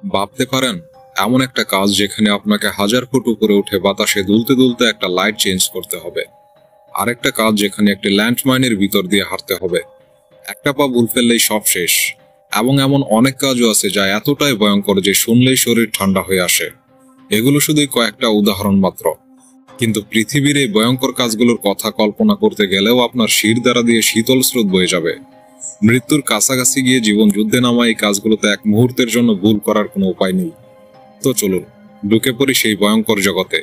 ভাবতে পারেন, এমন একটা কাজ যেখানে আপনাকে 1000 ফুট উপরে উঠে বাতাসে দুলতে দুলতে একটা লাইট চেঞ্জ করতে হবে। আরেকটা কাজ যেখানে একটি ল্যান্ডমাইনের ভিতর দিয়ে হাঁটতে হবে। একটা পা ভুল ফেললেই সব শেষ। এবং এমন অনেক কাজও আছে যা এতটাই ভয়ঙ্কর যে শুনলেই শরীর ঠান্ডা হয়ে আসে। এগুলো শুধুই কয়েকটা উদাহরণ মাত্র। কিন্তু পৃথিবীর এই ভয়ঙ্কর কাজগুলোর কথা কল্পনা করতে গেলেও আপনার শির দ্বারা দিয়ে শীতল স্রোত বয়ে যাবে। মৃত্যুর কাছাকাছি গিয়ে জীবন যুদ্ধে নামা এই কাজগুলোতে এক মুহূর্তের জন্য ভুল করার কোনো উপায় নেই। তো চলুন ঢুকে পড়ি সেই ভয়ঙ্কর জগতে,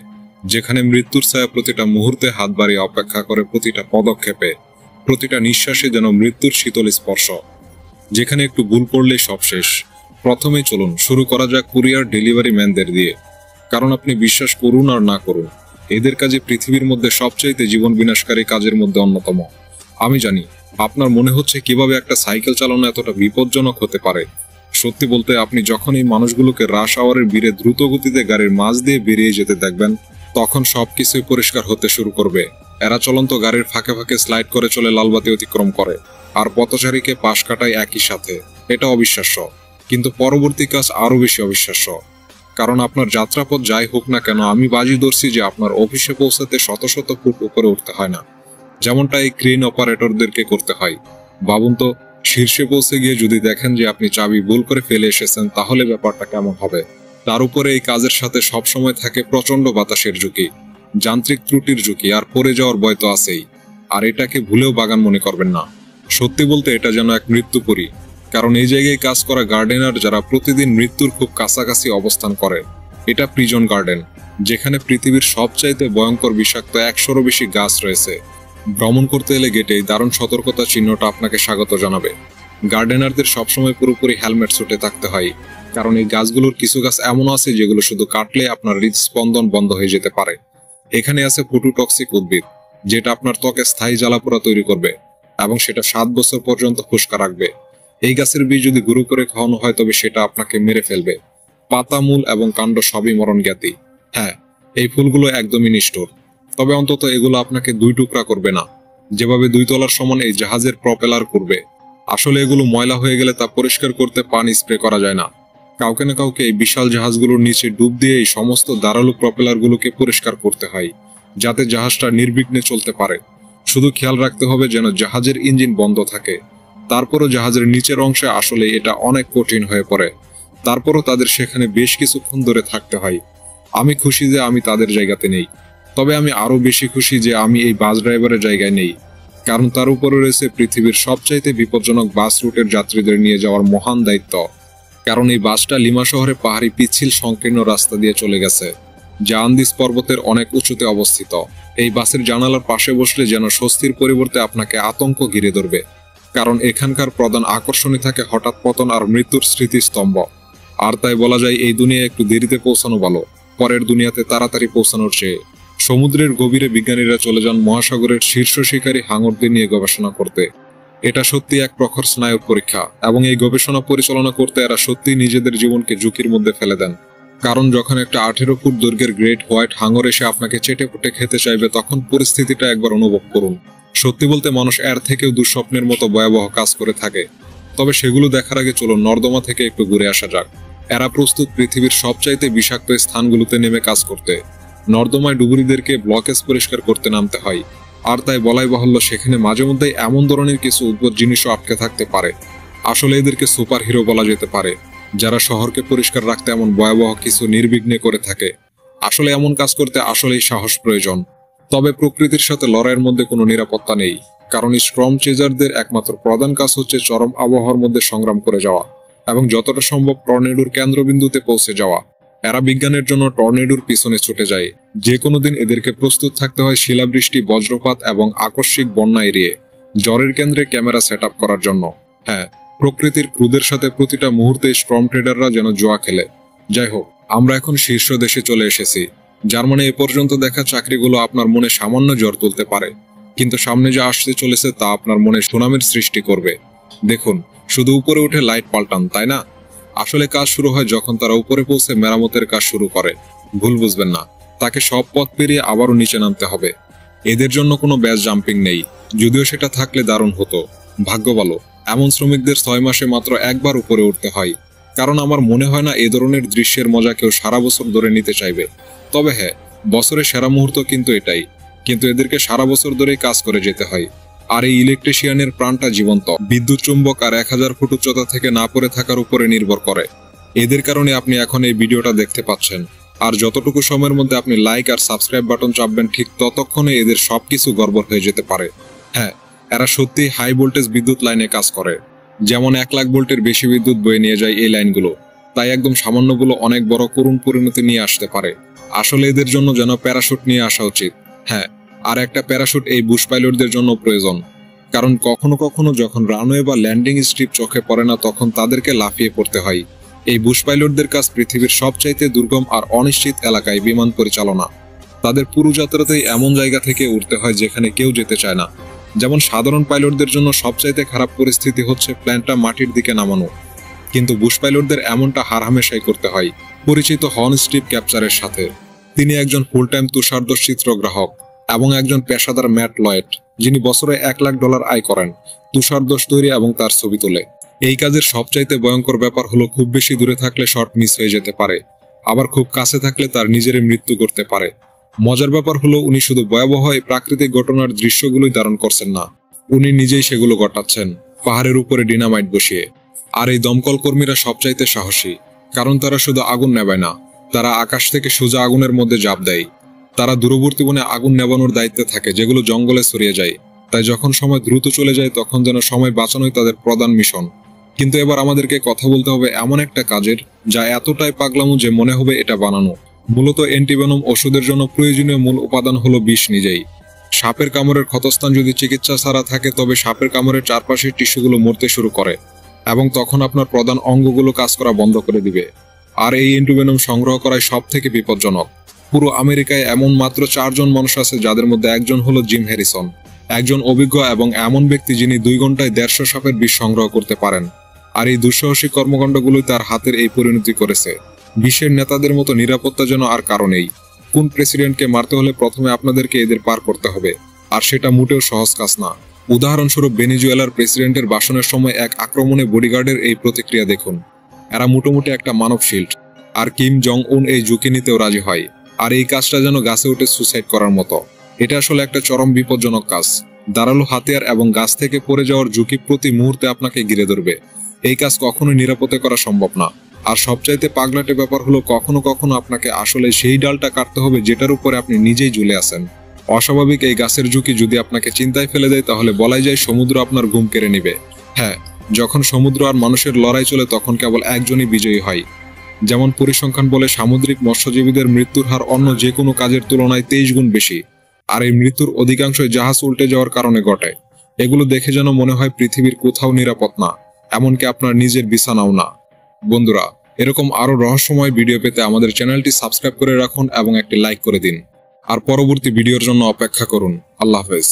যেখানে মৃত্যুর ছায়া প্রতিটা মুহূর্তে হাত বাড়িয়ে অপেক্ষা করে, প্রতিটা পদক্ষেপে, প্রতিটা নিঃশ্বাসে যেন মৃত্যুর শীতল স্পর্শ। যেখানে একটু ভুল করলেই সব শেষ। প্রথমেই চলুন শুরু করা যাক কুরিয়ার ডেলিভারি ম্যানদের দিয়ে। কারণ আপনি বিশ্বাস করুন আর না করুন, এদের কাজে পৃথিবীর মধ্যে সবচাইতে জীবন বিনাশকারী কাজের মধ্যে অন্যতম। আমি জানি আপনার মনে হচ্ছে কিভাবে একটা সাইকেল চালানো এতটা বিপজ্জনক হতে পারে। সত্যি বলতে, আপনি যখন এই মানুষগুলোকে রাশ আওয়ারের ভিড়ে দ্রুত গতিতে গাড়ির মাঝ দিয়ে বেরিয়ে যেতে দেখবেন, তখন সবকিছুই পরিষ্কার হতে শুরু করবে। এরা চলন্ত গাড়ির ফাঁকে ফাঁকে স্লাইড করে চলে, লালবাতি অতিক্রম করে, আর পথচারীকে পাশ কাটায় একই সাথে। এটা অবিশ্বাস্য, কিন্তু পরবর্তী কাজ আরো বেশি অবিশ্বাস্য। কারণ আপনার যাত্রাপথ যাই হোক না কেন, আমি বাজি ধরছি যে আপনার অফিসে পৌঁছাতে শত শত ফুট উপরে উঠতে হয় না, যেমনটা এই ক্রেন অপারেটরদেরকে করতে হয়। ভাবুন তো, শীর্ষে পৌঁছে গিয়ে যদি দেখেন যে আপনি চাবি ভুল করে ফেলে এসেছেন, তাহলে ব্যাপারটা কেমন হবে? তার উপরে এই কাজের সাথে সবসময় থাকে প্রচন্ড বাতাসের ঝুঁকি, যান্ত্রিক ত্রুটির ঝুঁকি, আর পড়ে যাওয়ার ভয় তো আছেই। আর এটাকে ভুলেও বাগান মনে করবেন না। সত্যি বলতে এটা যেন এক মৃত্যুপুরী। কারণ এই জায়গায় কাজ করা গার্ডেনার যারা প্রতিদিন মৃত্যুর খুব কাছাকাছি অবস্থান করে। এটা প্রিজন গার্ডেন, যেখানে পৃথিবীর সবচাইতে ভয়ঙ্কর বিষাক্ত 100-রও বেশি গাছ রয়েছে। ভ্রমণ করতে এলে গেটে এই দারুণ সতর্কতা চিহ্নটা আপনাকে স্বাগত জানাবে। গার্ডেনারদের সবসময় পুরোপুরি হেলমেট সুটে থাকতে হয়, কারণ এই গাছগুলোর কিছু গাছ এমন আছে যেগুলো শুধু কাটলে আপনার হৃদস্পন্দন বন্ধ হয়ে যেতে পারে। এখানে আছে ফুটোটক্সিক উদ্ভিদ, যেটা আপনার ত্বকে স্থায়ী জ্বালাপোড়া তৈরি করবে, এবং সেটা 7 বছর পর্যন্ত খুশকা রাখবে। এই গাছের বীজ যদি গুঁড়ো করে খাওয়ানো হয়, তবে সেটা আপনাকে মেরে ফেলবে। পাতা, মূল এবং কাণ্ড সবই মরণ জ্ঞাতি। হ্যাঁ, এই ফুলগুলো একদমই নিষ্ঠুর, তবে অন্তত এগুলো আপনাকে 2 টুকরা করবে না, যেভাবে 2 তলার সমান এই জাহাজের প্রপেলার করবে। আসলে এগুলো ময়লা হয়ে গেলে তা পরিষ্কার করতে পানি স্প্রে করা যায় না। কাউকে না কাউকে এই বিশাল জাহাজগুলোর নিচে ডুব দিয়ে এই সমস্ত ধারালো প্রপেলারগুলোকে পরিষ্কার করতে হয়, যাতে জাহাজটা নির্বিঘ্নে চলতে পারে। শুধু খেয়াল রাখতে হবে যেন জাহাজের ইঞ্জিন বন্ধ থাকে। তারপরও জাহাজের নিচের অংশে আসলে এটা অনেক কঠিন হয়ে পড়ে। তারপরও তাদের সেখানে বেশ কিছুক্ষণ ধরে থাকতে হয়। আমি খুশি যে আমি তাদের জায়গাতে নেই, তবে আমি আরো বেশি খুশি যে আমি এই বাস ড্রাইভারের জায়গায় নেই। কারণ তার উপরে রয়েছে পৃথিবীর সবচাইতে বিপজ্জনক বাস রুটের যাত্রীদের নিয়ে যাওয়ার মহান দায়িত্ব। কারণ এই বাসটা লিমা শহরে পাহাড়ি পিচ্ছিল সংকীর্ণ রাস্তা দিয়ে চলে গেছে, যা আন্দিজ পর্বতের অনেক উঁচুতে অবস্থিত। এই বাসের জানালার পাশে বসলে যেন স্বস্তির পরিবর্তে আপনাকে আতঙ্ক ঘিরে ধরবে। কারণ এখানকার প্রধান আকর্ষণই থাকে হঠাৎ পতন আর মৃত্যুর স্মৃতিস্তম্ভ। আর তাই বলা যায়, এই দুনিয়ায় একটু দেরিতে পৌঁছানো ভালো, পরের দুনিয়াতে তাড়াতাড়ি পৌঁছানোর চেয়ে। সমুদ্রের গভীরে বিজ্ঞানীরা চলে যান মহাসাগরের শীর্ষ শিকারী হাঙরদের নিয়ে গবেষণা করতে। এটা সত্যি এক প্রখর স্নায়ুর পরীক্ষা, এবং এই গবেষণা পরিচালনা করতে এরা সত্যি নিজেদের জীবনকে ঝুঁকির মধ্যে ফেলে দেন। কারণ যখন একটা 18 ফুট দৈর্ঘ্যের গ্রেট হোয়াইট হাঙর এসে আপনাকে চেটে পুটে খেতে চাইবে, তখন পরিস্থিতিটা একবার অনুভব করুন। সত্যি বলতে, মানুষ এর থেকেও দুঃস্বপ্নের মতো ভয়াবহ কাজ করে থাকে। তবে সেগুলো দেখার আগে চলুন নর্দমা থেকে একটু ঘুরে আসা যাক। এরা প্রস্তুত পৃথিবীর সবচাইতে বিষাক্ত স্থানগুলোতে নেমে কাজ করতে। নর্দমায় ডুবুরিদেরকে ব্লকেজ পরিষ্কার করতে নামতে হয়। আর তাই বলাই বাহুল্য, সেখানে মাঝে মধ্যেই এমন ধরনের কিছু উদ্ভট জিনিসও আটকে থাকতে পারে। আসলে এদেরকে সুপার হিরো বলা যেতে পারে, যারা শহরকে পরিষ্কার রাখতে এমন ভয়াবহ কিছু নির্বিঘ্নে করে থাকে। আসলে এমন কাজ করতে আসলেই সাহস প্রয়োজন। তবে প্রকৃতির সাথে লড়াইয়ের মধ্যে কোনো নিরাপত্তা নেই, কারণ স্টর্ম চেজারদের একমাত্র প্রধান কাজ হচ্ছে চরম আবহাওয়ার মধ্যে সংগ্রাম করে যাওয়া এবং যতটা সম্ভব টর্নেডোর কেন্দ্রবিন্দুতে পৌঁছে যাওয়া। এরা বিজ্ঞানের জন্য টর্নেডোর পিছনে ছুটে যায়। যে কোনো দিন এদেরকে প্রস্তুত থাকতে হয় শিলাবৃষ্টি, বজ্রপাত এবং আকস্মিক বন্যা এড়িয়ে জ্বরের কেন্দ্রে ক্যামেরা সেট করার জন্য। হ্যাঁ, প্রকৃতির ক্রুদের সাথে প্রতিটা মুহূর্তে স্টর্ম ট্রেডাররা যেন জুয়া খেলে। যাই হোক, আমরা এখন শীর্ষ দেশে চলে এসেছি, যার মানে এ পর্যন্ত দেখা চাকরিগুলো আপনার মনে সামান্য জ্বর তুলতে পারে, কিন্তু সামনে যা আসতে চলেছে তা আপনার মনে সুনামের সৃষ্টি করবে। দেখুন, শুধু উপরে উঠে লাইট পাল্টান, তাই না? আসলে কাজ শুরু হয় যখন তারা উপরে পৌঁছে মেরামতের কাজ শুরু করে। ভুল বুঝবেন না, তাকে সব পথ পেরিয়ে আবারও নিচে নামতে হবে। এদের জন্য কোনো ব্যাচ জাম্পিং নেই, যদিও সেটা থাকলে দারুণ হতো। ভাগ্য ভালো, এমন শ্রমিকদের 6 মাসে মাত্র একবার উপরে উঠতে হয়। কারণ আমার মনে হয় না এ ধরনের দৃশ্যের মজা কেউ সারা বছর ধরে নিতে চাইবে। তবে হ্যাঁ, বছরের সেরা মুহূর্ত কিন্তু এটাই, কিন্তু এদেরকে সারা বছর ধরেই কাজ করে যেতে হয়। আর এই ইলেকট্রিশিয়ানের প্রাণটা জীবন্ত, বিদ্যুৎ চুম্বক আর 1000 ফুট উচ্চতা থেকে না পড়ে থাকার উপরে নির্ভর করে। এদের কারণে আপনি এখন এই ভিডিওটা দেখতে পাচ্ছেন। আর যতটুকু সময়ের মধ্যে আপনি লাইক আর সাবস্ক্রাইব বাটন চাপবেন, ঠিক ততক্ষণে এদের সবকিছু গড়বড় হয়ে যেতে পারে। হ্যাঁ, এরা সত্যি হাই ভোল্টেজ বিদ্যুৎ লাইনে কাজ করে। যেমন 1 লাখ ভোল্টের বেশি বিদ্যুৎ বয়ে নিয়ে যায় এই লাইনগুলো। তাই একদম সামান্যগুলো অনেক বড় করুণ পরিণতি নিয়ে আসতে পারে। আসলে এদের জন্য যেন প্যারাশুট নিয়ে আসা উচিত। হ্যাঁ, আর একটা প্যারাশুট এই বুশ পাইলটদের জন্য প্রয়োজন। কারণ কখনো কখনো যখন রানওয়ে বা ল্যান্ডিং স্ট্রিপ চোখে পড়ে না, তখন তাদেরকে লাফিয়ে পড়তে হয়। এই বুশ পাইলটদের কাজ পৃথিবীর সবচাইতে দুর্গম আর অনিশ্চিত এলাকায় বিমান পরিচালনা। তাদের পুরো যাত্রাতেই এমন জায়গা থেকে উঠতে হয় যেখানে কেউ যেতে চায় না। যেমন সাধারণ পাইলটদের জন্য সবচাইতে খারাপ পরিস্থিতি হচ্ছে প্ল্যানটা মাটির দিকে নামানো, কিন্তু বুশ পাইলটদের এমনটা হারহামেশাই করতে হয়। পরিচিত হন স্ট্রিপ ক্যাপচারের সাথে। তিনি একজন ফুল টাইম তুষারদর্শ চিত্রগ্রাহক এবং একজন পেশাদার ম্যাট লয়েড, যিনি বছরে $1 লাখ আয় করেন তুষারদর্শ তৈরি এবং তার ছবি তোলে। এই কাজের সবচাইতে ভয়ঙ্কর ব্যাপার হলো খুব বেশি দূরে থাকলে শট মিস হয়ে যেতে পারে, আবার খুব কাছে থাকলে তার নিজেরই মৃত্যু করতে পারে। মজার ব্যাপার হলো উনি শুধু ভয়াবহ এই প্রাকৃতিক ঘটনার দৃশ্যগুলোই ধারণ করছেন না, উনি নিজেই সেগুলো ঘটাচ্ছেন পাহাড়ের উপরে ডিনামাইট বসিয়ে। আর এই দমকল কর্মীরা সবচাইতে সাহসী, কারণ তারা শুধু আগুন নেভায় না, তারা আকাশ থেকে সোজা আগুনের মধ্যে ঝাঁপ দেয়। তারা দূরবর্তী বনে আগুন নেভানোর দায়িত্বে থাকে, যেগুলো জঙ্গলে ছড়িয়ে যায়। তাই যখন সময় দ্রুত চলে যায়, তখন যেন সময় বাঁচানোই তাদের প্রধান মিশন। কিন্তু এবার আমাদেরকে কথা বলতে হবে এমন একটা কাজের, যা এতটাই পাগলামো যে মনে হবে এটা বানানো। মূলত অ্যান্টিভেনম ওষুধের জন্য প্রয়োজনীয় মূল উপাদান হলো বিষ নিজেই। সাপের কামড়ের ক্ষতস্থান যদি চিকিৎসা ছাড়া থাকে, তবে সাপের কামড়ের চারপাশের টিস্যুগুলো মরতে শুরু করে এবং তখন আপনার প্রধান অঙ্গগুলো কাজ করা বন্ধ করে দিবে। আর এই অ্যান্টিভেনম সংগ্রহ করাই সব থেকে বিপজ্জনক। পুরো আমেরিকায় এমন মাত্র 4 জন মানুষ আছে, যাদের মধ্যে একজন হলো জিম হ্যারিসন, একজন অভিজ্ঞ এবং এমন ব্যক্তি যিনি 2 ঘন্টায় 150 সাপের বিষ সংগ্রহ করতে পারেন। আর এই দুঃসাহসিক কর্মকাণ্ডগুলোই তার হাতের এই পরিণতি করেছে। বিশ্বের নেতাদের মতো নিরাপত্তা যেন আর কারো নেই। কোন প্রেসিডেন্টকে মারতে হলে প্রথমে আপনাদেরকে এদের পার করতে হবে, আর সেটা মোটেও সহজ কাজ না। উদাহরণস্বরূপ ভেনেজুয়েলার প্রেসিডেন্টের ভাষণের সময় এক আক্রমণে বডিগার্ডের এই প্রতিক্রিয়া দেখুন। এরা মোটামুটি একটা মানব শিল্ড। আর কিম জং উন এই ঝুঁকি নিতেও রাজি হয়। আর এই কাজটা যেন গাছে উঠে সুসাইড করার মতো। এটা আসলে একটা চরম বিপজ্জনক কাজ। ধারালো হাতিয়ার এবং গাছ থেকে পড়ে যাওয়ার ঝুঁকি প্রতি মুহূর্তে আপনাকে ঘিরে ধরবে। এই কাজ কখনোই নিরাপদে করা সম্ভব না। আর সবচাইতে পাগলাটে ব্যাপার হলো, কখনো কখনো আপনাকে আসলে সেই ডালটা কাটতে হবে যেটার উপরে আপনি নিজেই ঝুলে আছেন। অস্বাভাবিক এই গাছের ঝুঁকি যদি আপনাকে চিন্তায় ফেলে দেয়, তাহলে বলাই যায় সমুদ্র আপনার ঘুম কেড়ে নিবে। হ্যাঁ, যখন সমুদ্র আর মানুষের লড়াই চলে, তখন কেবল একজনই বিজয়ী হয়। যেমন পরিসংখ্যান বলে, সামুদ্রিক মৎস্যজীবীদের মৃত্যুর হার অন্য যে কোনো কাজের তুলনায় 23 গুণ বেশি। আর এই মৃত্যুর অধিকাংশই জাহাজ উল্টে যাওয়ার কারণে ঘটে। এগুলো দেখে যেন মনে হয় পৃথিবীর কোথাও নিরাপদ না, এমনকি আপনার নিজের বিছানাও না। বন্ধুরা, এরকম আরো রহস্যময় ভিডিও পেতে আমাদের চ্যানেলটি সাবস্ক্রাইব করে রাখুন এবং একটি লাইক করে দিন। আর পরবর্তী ভিডিওর জন্য অপেক্ষা করুন। আল্লাহ হাফেজ।